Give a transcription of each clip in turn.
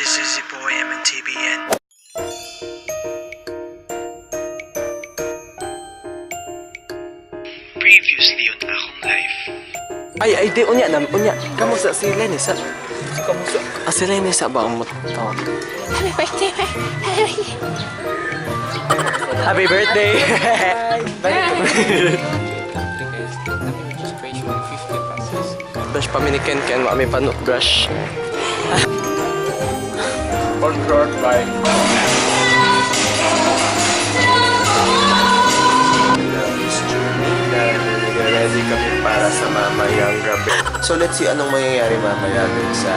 This is Zboy MNTBN. Previously on Akong Life. Ay, di, unya. Kamusta si Lenisa? Kamusta? Si Lenisa ba ang tawag? Happy birthday! Happy birthday! Brush pa miniken ken mo aming panot brush. On short bike. Ready kami para sa mamayang gabi. So let's see anong mangyayari mamaya dun sa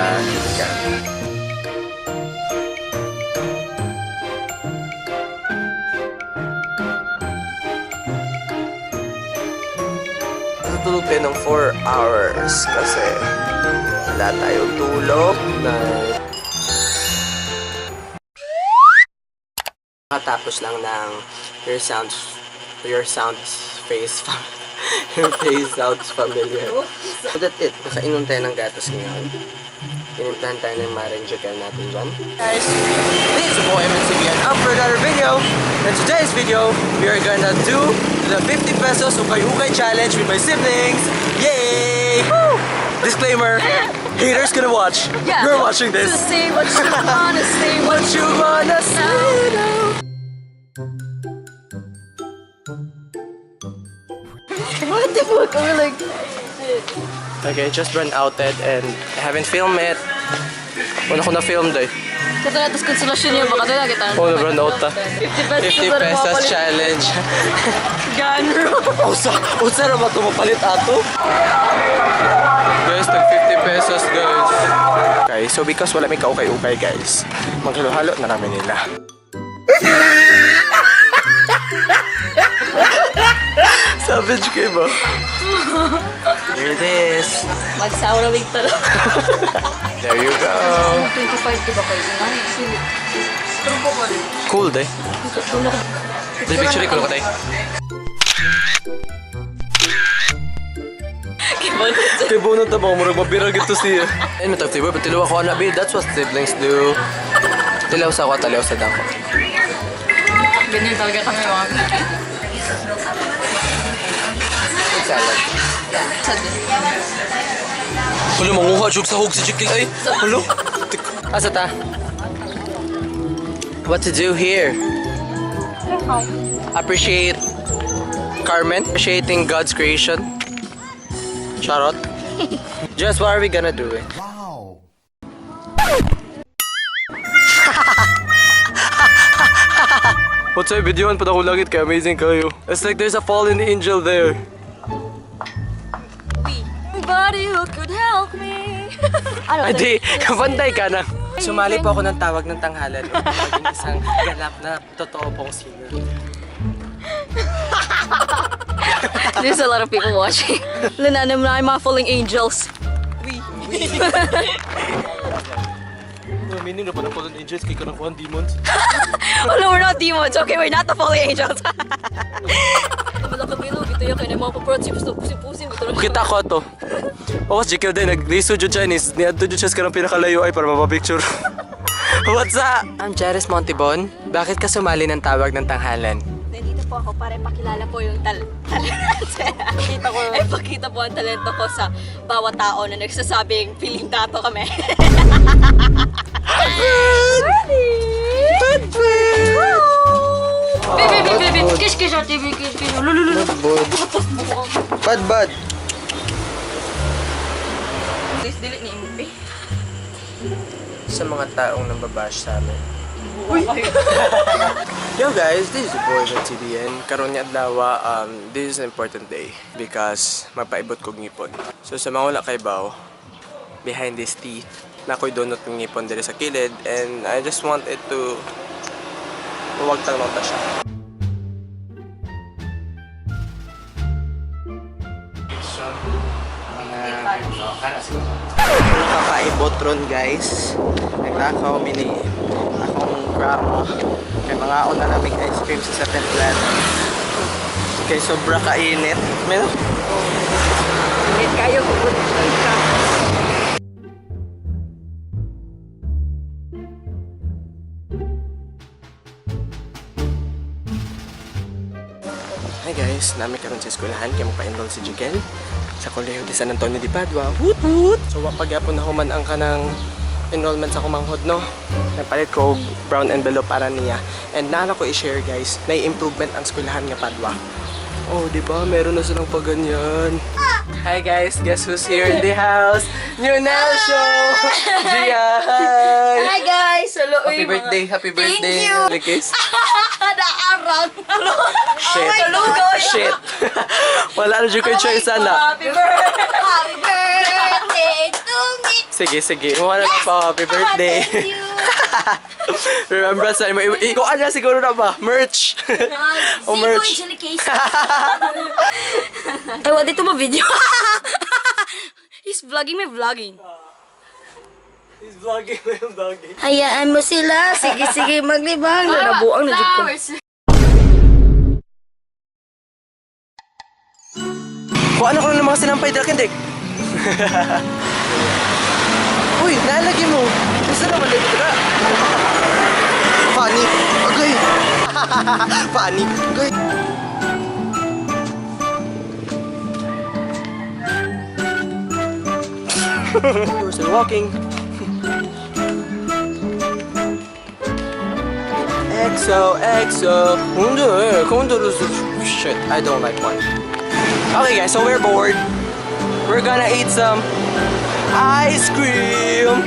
camp. Natulog tayo ng 4 hours kasi wala tayong tulog na matapos lang ng your sounds face your face sounds familiar. So that's it. Nakainom tayo ng gatas ngayon. Inimplahan tayo ng marinjogal natin dyan. Guys, this is Zboy MNTBN up for another video. In today's video, we are gonna do the 50 pesos ukay-ukay challenge with my siblings. Yay! Woo! Disclaimer, haters gonna watch. Yeah. You're watching this. To say what you wanna say, What you wanna say now? What the fuck? We're like... Okay, just run outed and I haven't filmed it. Wala ko na-film day. Kato na, tapos konsolasyon niya, baka doon na kita. Oh, na-run out ta. 50 50 pesos challenge. Ganro. Usa na ba ito mapalit ato? Guys, tag 50 pesos guys. Okay, so because wala may kaukay-ukay guys, maghalo-halo na namin nila. Savage kayo ba? Here it is. Magsawa na wig talo. There you go. 25 diba kayo? Cool day. Di picture ko tayo. Kaya bunot na ba? Murag mabirag ito siya. Ayun, matagtiboy. Patilaw ako anak, babe. That's what siblings do. Tilaw sa ako, taliw sa dako. Ganyan talaga kami mga... Salad. Salad. Wala, manguha jug sa hug si Jekyll ay. Hello? Asa ta? What to do here? Appreciate Carmen? Appreciating God's creation? Charot? Just what are we gonna do eh? Wow! What's up, videoan pa na ko langit kaya amazing kayo. It's like there's a fallen angel there. Somebody who could help me. Adi, kapantay ka na. Sumali po ako ng tawag ng tanghalan upang maging isang ganap na totoo pong singer. There's a lot of people watching. Linanim na yung mga falling angels. Meaning na pa ng fallen angels kay karang kuhan demons. Oh no, we're not demons. Okay, we're not the falling angels. Malakabilo, ito yung kanya mga paprot. Pusin. Kita ko to. Okas Jekyll din, nag-liso dyan Chinese. Niadto dyan siya karang pinakalayo ay para mapapicture. What's up? I'm Charis Montebon. Bakit ka sumali ng tawag ng tanghalan? Nandito po ako para ipakilala po yung ipakita po ang talento ko sa bawat tao na nagsasabing feeling dato kami. Ready? Baby, kiss ate, kiss. Bad. Please delete ni Impi. Sa mga taong nambabash sa amin. Yo guys, this is Zboy MNTBN. Karon niya adlaw, this is an important day because magpaibot kog ngipon. So sa mga wala kay baw, behind this teeth, na ko'y donut ng ngipon dito sa kilid and I just want it to huwag tang nota siya. Nakakaibot ron guys. Nagtakaw mini akong grandma. May mga una naming ice cream sa 7th flat. Okay, sobra kainit. Meron? Init kayo, pupunta ka. Hi guys, nami karon sa eskwelahan kay magpa-enroll si Jigel sa Kolehiyo de San Antonio de Padua. Woot woot. So pagyapon na human ang kanang enrollment sa kumanghod no. Napalit ko og brown envelope para niya. And nana ko i-share guys, na improvement ang eskwelahan nga Padua. Oh, di ba? Meron na silang paganyan. Hi guys, guess who's here in the house? New Nell Show! Gia, hi! Hi guys! Hello, Happy birthday, happy birthday. Thank you! Kiss. Naarang! Shit. Tulugay! Shit. Wala na dyan kayo choice sana. Happy birthday to me! Sige. Wala na pa. Happy birthday. Thank you! Remember sa ikaw ano siguro na ba? Merch. O merch. Zboy Case. Ay, wala dito mo video. He's vlogging me vlogging. He's vlogging. Hayaan mo sila. Sige, maglibang. Nabuang na dyan ko. Kung ano ko na ng mga sinampay drakendik. Uy, nalagay mo. Isa naman lang ito na. Funny. Agay. Funny. Agay. We're still walking. EXO. Shit, I don't like one. Okay guys, so we're bored. We're gonna eat some ice cream.